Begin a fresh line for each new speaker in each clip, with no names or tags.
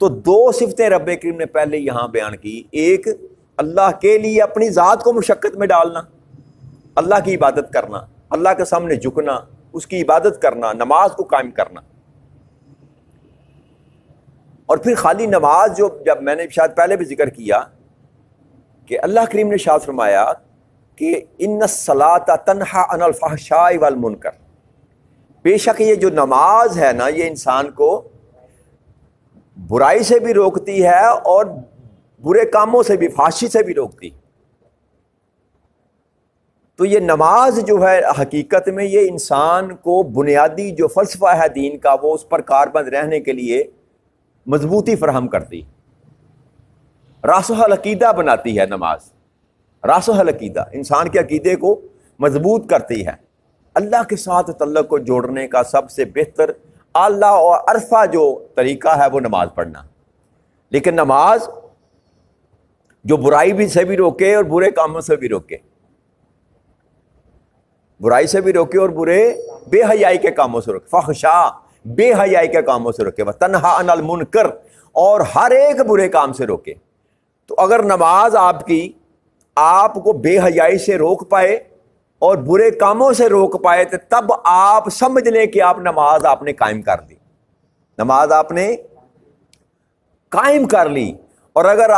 تو دو صفتیں رب کریم نے پہلے یہاں بیان کی، ایک اللہ کے لیے اپنی ذات کو مشقت میں ڈالنا، اللہ کی عبادت کرنا، اللہ کے سامنے جھکنا، اس کی عبادت کرنا، نماز کو قائم کرنا۔ اور پھر خالی نماز، جو جب میں نے شاید پہلے بھی ذکر کیا کہ اللہ کریم نے ارشاد فرمایا کہ ان الصلاۃ تنہی عن الفحشاء والمنکر، بے شک یہ جو نماز ہے نا، یہ انسان کو برائی سے بھی روکتی ہے اور برے کاموں سے بھی، فحاشی سے بھی روکتی۔ تو یہ نماز جو ہے حقیقت میں یہ انسان کو بنیادی جو فلسفہ ہے دین کا، وہ اس پر کاربند رہنے کے لیے مضبوطی فراہم کرتی، راسخ العقیدہ بناتی ہے نماز۔ راسخ العقیدہ انسان کے عقیدے کو مضبوط کرتی ہے۔ اللہ کے ساتھ تعلق کو جوڑنے کا سب سے بہتر، اعلیٰ اور عرفہ جو طریقہ ہے وہ نماز پڑھنا۔ لیکن نماز جو برائی بھی سے بھی روکے اور برے کاموں سے بھی روکے، برائی سے بھی روکے اور برے بے حیائی کے کاموں سے روکے، فحشاء بے حیائی کے کاموں سے روکے، وتنہی عن المنکر اور ہر ایک برے کام سے روکے۔ تو اگر نماز آپ کی آپ کو بے حیائی سے روک پائے اور برے کاموں سے روک پائے، تو تب آپ سمجھ لیں کہ نماز آپ نے قائم کر دی، نماز آپ نے قائم کر لی۔ اور اگر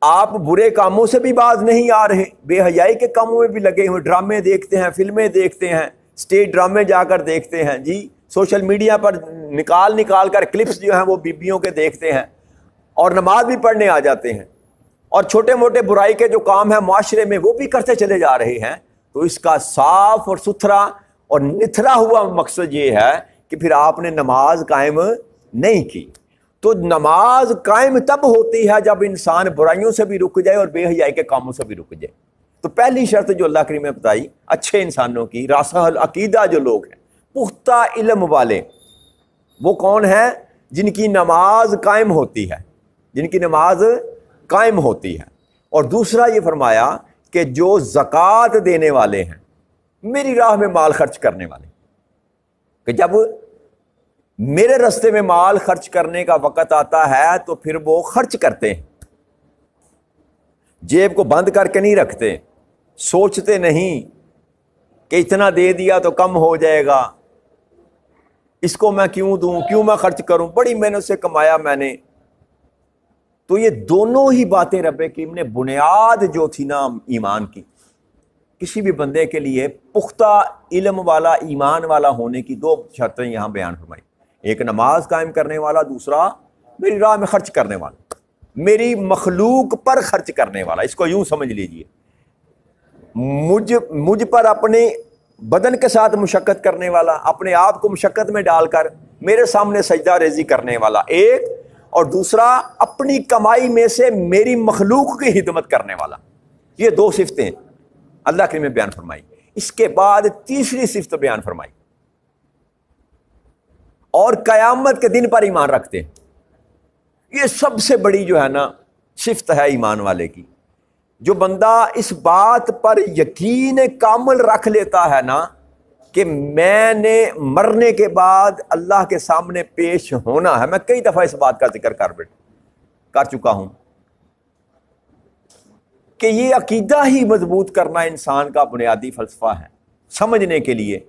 آپ برے کاموں سے بھی باز نہیں آ رہے، بے حیائی کے کاموں میں بھی لگے ہوئے، ڈرامے دیکھتے ہیں، فلمیں دیکھتے ہیں، اسٹیج ڈرامے جا کر دیکھتے ہیں، جی سوشل میڈیا پر نکال کر کلپس جو ہیں وہ بیویوں کے دیکھتے ہیں، اور نماز بھی پڑھنے آ جاتے ہیں، اور چھوٹے موٹے برائی کے جو کام ہیں معاشرے میں وہ بھی کرتے چلے جا رہے ہیں، تو اس کا صاف اور ستھرا اور نتھرا ہوا مقصد یہ ہے کہ پھر آپ نے نماز قائم نہیں کی۔ تو نماز قائم تب ہوتی ہے جب انسان برائیوں سے بھی رک جائے اور بے حیائی کے کاموں سے بھی رک جائے۔ تو پہلی شرط جو اللہ کریم نے بتائی اچھے انسانوں کی، راسخ العقیدہ جو لوگ ہیں، پختہ علم والے، وہ کون ہیں؟ جن کی نماز قائم ہوتی ہے، جن کی نماز قائم ہوتی ہے۔ اور دوسرا یہ فرمایا کہ جو زکوٰۃ دینے والے ہیں، میری راہ میں مال خرچ کرنے والے، کہ جب میرے راستے میں مال خرچ کرنے کا وقت آتا ہے تو پھر وہ خرچ کرتے ہیں، جیب کو بند کر کے نہیں رکھتے، سوچتے نہیں کہ اتنا دے دیا تو کم ہو جائے گا، اس کو میں کیوں دوں، کیوں میں خرچ کروں، بڑی محنت سے کمایا میں نے۔ تو یہ دونوں ہی باتیں رب کریم نے بنیاد جو تھی نا ایمان کی، کسی بھی بندے کے لیے پختہ علم والا، ایمان والا ہونے کی دو شرطیں یہاں بیان فرمائی، ایک نماز قائم کرنے والا، دوسرا میری راہ میں خرچ کرنے والا، میری مخلوق پر خرچ کرنے والا۔ اس کو یوں سمجھ لیجئے، مجھ پر اپنے بدن کے ساتھ مشقت کرنے والا، اپنے آپ کو مشقت میں ڈال کر میرے سامنے سجدہ ریزی کرنے والا ایک، اور دوسرا اپنی کمائی میں سے میری مخلوق کی خدمت کرنے والا۔ یہ دو صفتیں اللہ کریم نے بیان فرمائی۔ اس کے بعد تیسری صفت بیان فرمائی، اور قیامت کے دن پر ایمان رکھتے ہیں۔ یہ سب سے بڑی جو ہے نا صفت ہے ایمان والے کی۔ جو بندہ اس بات پر یقین کامل رکھ لیتا ہے نا کہ میں نے مرنے کے بعد اللہ کے سامنے پیش ہونا ہے، میں کئی دفعہ اس بات کا ذکر کر چکا ہوں کہ یہ عقیدہ ہی مضبوط کرنا انسان کا بنیادی فلسفہ ہے، سمجھنے کے لیے،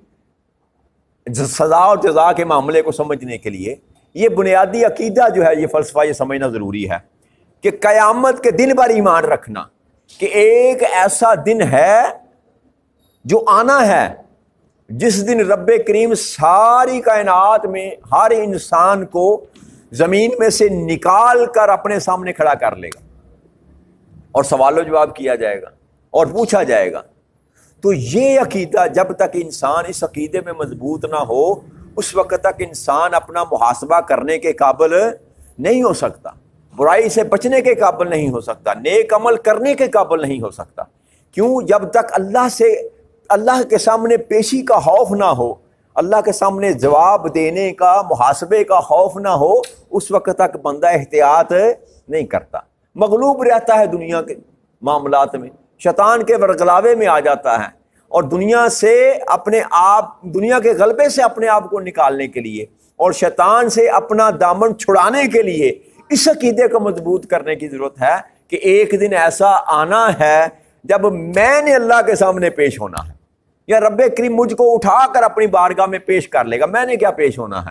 سزا اور جزا کے معاملے کو سمجھنے کے لیے یہ بنیادی عقیدہ جو ہے، یہ فلسفہ یہ سمجھنا ضروری ہے کہ قیامت کے دن پر ایمان رکھنا کہ ایک ایسا دن ہے جو آنا ہے، جس دن رب کریم ساری کائنات میں ہر انسان کو زمین میں سے نکال کر اپنے سامنے کھڑا کر لے گا، اور سوال و جواب کیا جائے گا اور پوچھا جائے گا۔ تو یہ عقیدہ جب تک انسان اس عقیدے میں مضبوط نہ ہو، اس وقت تک انسان اپنا محاسبہ کرنے کے قابل نہیں ہو سکتا، برائی سے بچنے کے قابل نہیں ہو سکتا، نیک عمل کرنے کے قابل نہیں ہو سکتا۔ کیوں؟ جب تک اللہ کے سامنے پیشی کا خوف نہ ہو، اللہ کے سامنے جواب دینے کا، محاسبے کا خوف نہ ہو، اس وقت تک بندہ احتیاط نہیں کرتا، مغلوب رہتا ہے دنیا کے معاملات میں، شیطان کے ورگلاوے میں آ جاتا ہے، اور دنیا کے غلبے سے اپنے آپ کو نکالنے کے لیے اور شیطان سے اپنا دامن چھڑانے کے لیے اس عقیدے کو مضبوط کرنے کی ضرورت ہے کہ ایک دن ایسا آنا ہے جب میں نے اللہ کے سامنے پیش ہونا ہے، یا رب کریم مجھ کو اٹھا کر اپنی بارگاہ میں پیش کر لے گا. میں نے کیا پیش ہونا ہے،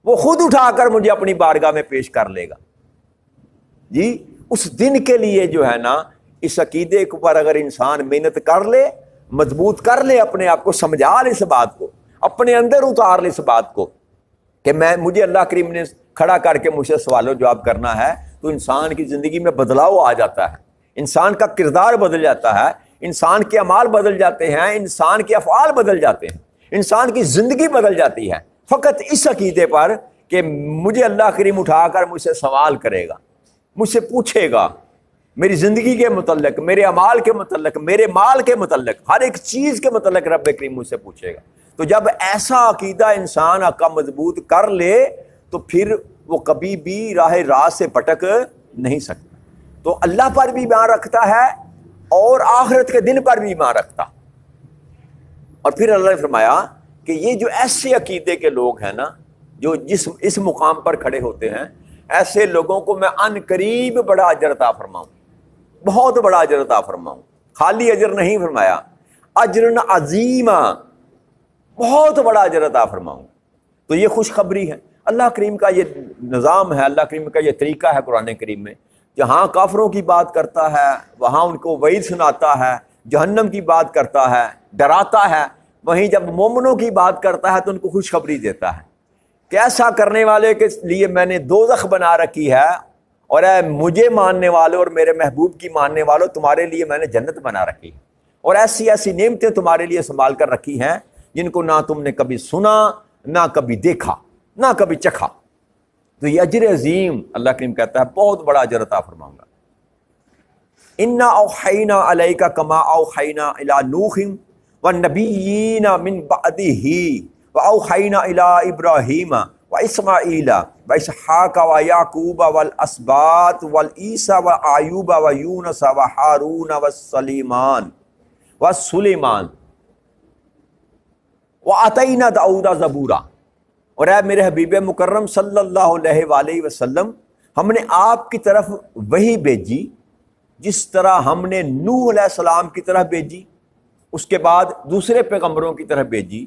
وہ خود اٹھا کر مجھے اپنی بارگاہ میں پیش کر لے گا. جی اس دن کے لیے جو ہے نا، اس عقیدے کے اوپر اگر انسان محنت کر لے، مضبوط کر لے، اپنے آپ کو سمجھا لے، اس بات کو اپنے اندر اتار لے، اس بات کو کہ مجھے اللہ کریم نے کھڑا کر کے مجھ سے سوال و جواب کرنا ہے، تو انسان کی زندگی میں بدلاؤ آ جاتا ہے، انسان کا کردار بدل جاتا ہے، انسان کے اعمال بدل جاتے ہیں، انسان کے افعال بدل جاتے ہیں، انسان کی زندگی بدل جاتی ہے، فقط اس عقیدے پر کہ مجھے اللہ کریم اٹھا کر مجھ سے سوال کرے گا، مجھ سے پوچھے گا میری زندگی کے متعلق، میرے اعمال کے متعلق، میرے مال کے متعلق، ہر ایک چیز کے متعلق رب کریم مجھ سے پوچھے گا. تو جب ایسا عقیدہ انسان کا مضبوط کر لے تو پھر وہ کبھی بھی راہ راست سے بھٹک نہیں سکتا. تو اللہ پر بھی ایمان رکھتا ہے اور آخرت کے دن پر بھی ایمان رکھتا. اور پھر اللہ نے فرمایا کہ یہ جو ایسے عقیدے کے لوگ ہیں نا، جو اس مقام پر کھڑے ہوتے ہیں، ایسے لوگوں کو میں ان قریب بڑا اجر عطا فرماؤں، بہت بڑا اجر عطا فرماؤں. خالی اجر نہیں فرمایا، اجر عظیمہ، بہت بڑا اجر عطا فرماؤں. تو یہ خوشخبری ہے. اللہ کریم کا یہ نظام ہے، اللہ کریم کا یہ طریقہ ہے قرآن کریم میں. جہاں کافروں کی بات کرتا ہے وہاں ان کو وعید سناتا ہے، جہنم کی بات کرتا ہے ڈراتا ہے، وہیں جب مومنوں کی بات کرتا ہے تو ان کو خوشخبری دیتا ہے کہ ایسا کرنے والے کے لیے میں نے دوزخ بنا رکھی ہے، اور اے مجھے ماننے والوں اور میرے محبوب کی ماننے والوں، تمہارے لیے میں نے جنت بنا رکھی ہے، اور ایسی ایسی نعمتیں تمہارے لیے سنبھال کر رکھی ہیں جن کو نہ تم نے کبھی سنا، نہ کبھی دیکھا، نہ کبھی چکھا. تو یہ اجر عظیم اللہ کریم کہتا ہے بہت بڑا اجر عطا فرماؤں گا. انا اوحینا الیک کما اوحینا الی نوح والنبیین من بعدہ واوحینا الی ابراہیم واسماعیل واسحاق ویعقوب والاسباط وعیسی وایوب ویونس وہارون وسلیمان وآتینا داؤد زبورا. اور اے میرے حبیب مکرم صلی اللہ علیہ وآلہ وسلم، ہم نے آپ کی طرف وحی بھیجی جس طرح ہم نے نوح علیہ السلام کی طرف بھیجی، اس کے بعد دوسرے پیغمبروں کی طرف بھیجی.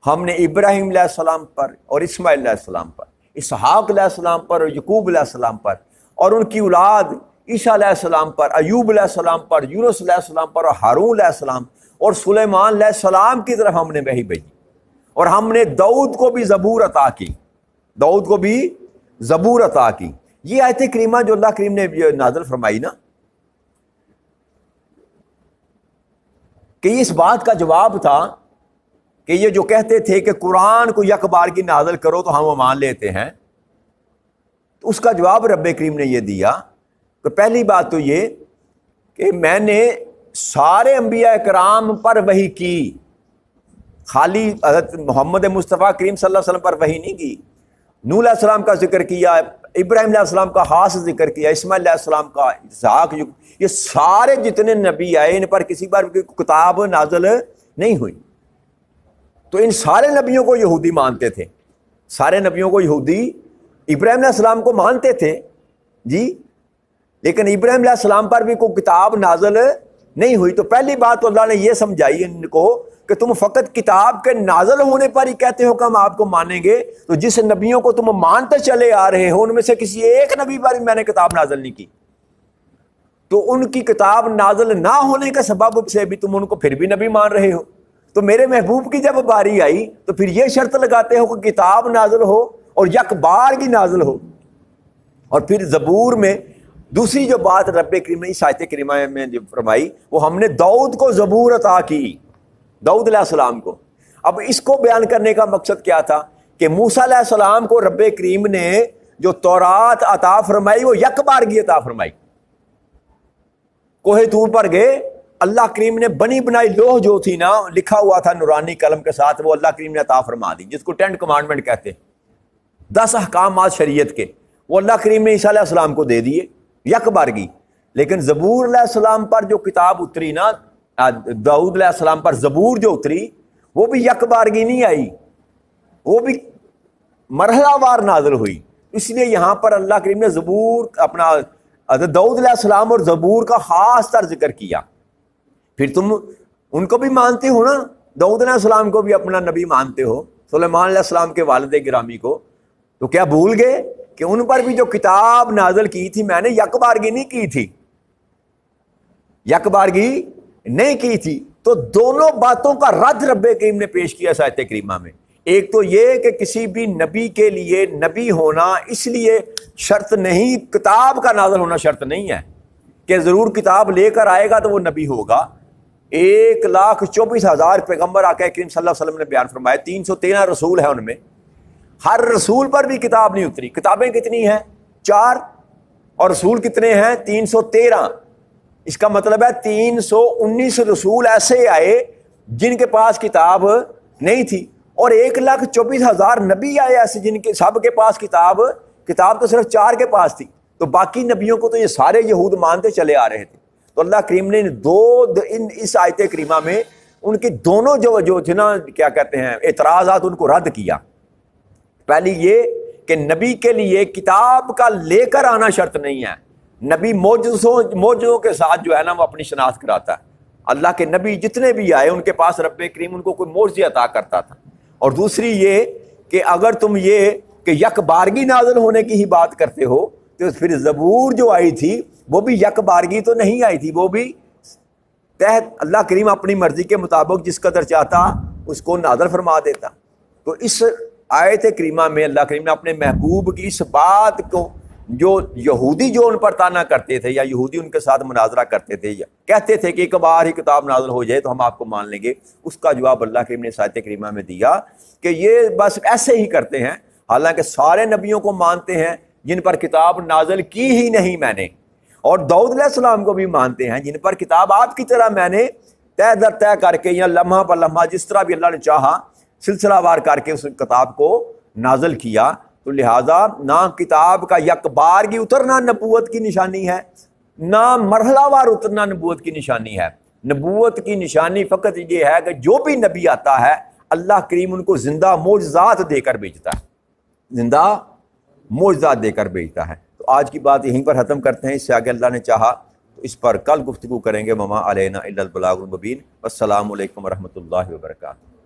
ہم نے ابراہیم علیہ السلام پر اور اسماعیل علیہ السلام پر، اسحاق علیہ السلام پر اور یعقوب علیہ السلام پر، اور ان کی اولاد عیسیٰ علیہ السلام پر، ایوب علیہ السلام پر، یونس علیہ السلام پر، اور ہارون علیہ السلام اور سلیمان علیہ السلام کی طرف ہم نے وحی بھیجی. اور ہم نے داؤد کو بھی زبور عطا کی، داؤد کو بھی زبور عطا کی. یہ آیت کریمہ جو اللہ کریم نے نازل فرمائی نا، کہ یہ اس بات کا جواب تھا کہ یہ جو کہتے تھے کہ قرآن کو یک بار کی نازل کرو تو ہم وہ مان لیتے ہیں، تو اس کا جواب رب کریم نے یہ دیا کہ پہلی بات تو یہ کہ میں نے سارے انبیاء کرام پر وحی کی، خالی حضرت محمد مصطفیٰ کریم صلی اللہ علیہ وسلم پر وحی نہیں کی. نوح علیہ السلام کا ذکر کیا، ابراہیم علیہ السلام کا خاص ذکر کیا، اسماعیل علیہ السلام کا، اسحاق، یہ سارے جتنے نبی آئے ان پر کسی پر کتاب نازل نہیں ہوئی. تو ان سارے نبیوں کو یہودی مانتے تھے، سارے نبیوں کو یہودی ابراہیم علیہ السلام کو مانتے تھے جی، لیکن ابراہیم علیہ السلام پر بھی کوئی کتاب نازل نہیں ہوئی. تو پہلی بات تو اللہ نے یہ سمجھائی ان کو کہ تم فقط کتاب کے نازل ہونے پر ہی کہتے ہو کہ ہم آپ کو مانیں گے، تو جس نبیوں کو تم مانتے چلے آ رہے ہو ان میں سے کسی ایک نبی پر بھی میں نے کتاب نازل نہیں کی، تو ان کی کتاب نازل نہ ہونے کے سبب سے بھی تم ان کو پھر بھی نبی مان رہے ہو. تو میرے محبوب کی جب باری آئی تو پھر یہ شرط لگاتے ہو کہ کتاب نازل ہو اور یک بار کی نازل ہو. اور پھر زبور میں دوسری جو بات رب کریم نے اس آیت کریمہ میں جو فرمائی، وہ ہم نے داؤد کو زبور عطا کی، داؤد علیہ السلام کو. اب اس کو بیان کرنے کا مقصد کیا تھا کہ موسیٰ علیہ السلام کو رب کریم نے جو تورات عطا فرمائی وہ یک بارگی عطا فرمائی. کوہ طور پر گئے، اللہ کریم نے بنی بنائی لوح جو تھی نا، لکھا ہوا تھا نورانی قلم کے ساتھ، وہ اللہ کریم نے عطا فرما دی، جس کو 10 کمانڈمنٹ کہتے ہیں، 10 احکامات شریعت کے، وہ اللہ کریم نے عیسیٰ علیہ السلام کو دے دیے یک بارگی. لیکن زبور علیہ السلام پر جو کتاب اتری نا، داؤد علیہ السلام پر زبور جو اتری، وہ بھی یک بارگی نہیں آئی، وہ بھی مرحلہ وار نازل ہوئی. اس لیے یہاں پر اللہ کریم نے زبور اپنا حضرت داؤد علیہ السلام اور زبور کا خاص طر ذکر کیا. پھر تم ان کو بھی مانتے ہو نا، داؤد علیہ السلام کو بھی اپنا نبی مانتے ہو، سلیمان علیہ السلام کے والد گرامی کو، تو کیا بھول گئے کہ ان پر بھی جو کتاب نازل کی تھی میں نے یک بارگی نہیں کی تھی، یک بارگی نہیں کی تھی. تو دونوں باتوں کا رد رب کریم نے پیش کیا اس آیت کریمہ میں. ایک تو یہ کہ کسی بھی نبی کے لیے نبی ہونا اس لیے شرط نہیں، کتاب کا نازل ہونا شرط نہیں ہے کہ ضرور کتاب لے کر آئے گا تو وہ نبی ہوگا. 1,24,000 پیغمبر آقا کریم صلی اللہ علیہ وسلم نے بیان فرمایا، 313 رسول ہیں، ان میں ہر رسول پر بھی کتاب نہیں اتری. کتابیں کتنی ہیں؟ 4، اور رسول کتنے ہیں؟ 313. اس کا مطلب ہے 319 رسول ایسے آئے جن کے پاس کتاب نہیں تھی، اور 1,24,000 نبی آئے ایسے جن کے سب کے پاس کتاب تو صرف 4 کے پاس تھی. تو باقی نبیوں کو تو یہ سارے یہود مانتے چلے آ رہے تھے. تو اللہ کریم نے اس آیت کریمہ میں ان کی دونوں جو تھے نا، کیا کہتے ہیں، اعتراضات، ان کو رد کیا. پہلی یہ کہ نبی کے لیے کتاب کا لے کر آنا شرط نہیں ہے. نبی معجزوں کے ساتھ جو ہے نا وہ اپنی شناخت کراتا ہے. اللہ کے نبی جتنے بھی آئے ان کے پاس رب کریم ان کو کوئی معجزہ عطا کرتا تھا. اور دوسری یہ کہ اگر تم یہ کہ یک بارگی نازل ہونے کی ہی بات کرتے ہو تو پھر زبور جو آئی تھی وہ بھی یک بارگی تو نہیں آئی تھی، وہ بھی تحت اللہ کریم اپنی مرضی کے مطابق جس قدر چاہتا اس کو نازل فرما دیتا. تو اس آیت کریمہ میں اللہ کریم نے اپنے محبوب کی اس بات کو، جو یہودی جو ان پر تانا کرتے تھے یا یہودی ان کے ساتھ مناظرہ کرتے تھے یا کہتے تھے کہ ایک بار ہی کتاب نازل ہو جائے تو ہم آپ کو مان لیں گے، اس کا جواب اللہ کریم نے اس آیت کریمہ میں دیا کہ یہ بس ایسے ہی کرتے ہیں. حالانکہ سارے نبیوں کو مانتے ہیں جن پر کتاب نازل کی ہی نہیں میں نے، اور داؤد علیہ السلام کو بھی مانتے ہیں جن پر کتاب آپ کی طرح میں نے طے در طے کر کے یا لمحہ پر لمحہ جس طرح بھی اللہ نے چاہا سلسلہ وار کر کے اس کتاب کو نازل کیا. تو لہٰذا نہ کتاب کا یک بارگی اترنا نبوت کی نشانی ہے، نہ مرحلہ وار اترنا نبوت کی نشانی ہے. نبوت کی نشانی فقط یہ ہے کہ جو بھی نبی آتا ہے اللہ کریم ان کو زندہ معجزات دے کر بھیجتا ہے، زندہ معجزات دے کر بھیجتا ہے. تو آج کی بات یہیں پر ختم کرتے ہیں. اس سے آگے اللہ نے چاہا تو اس پر کل گفتگو کریں گے. وما علینا الا البلاغ المبین. السلام علیکم ورحمۃ اللہ وبرکاتہ.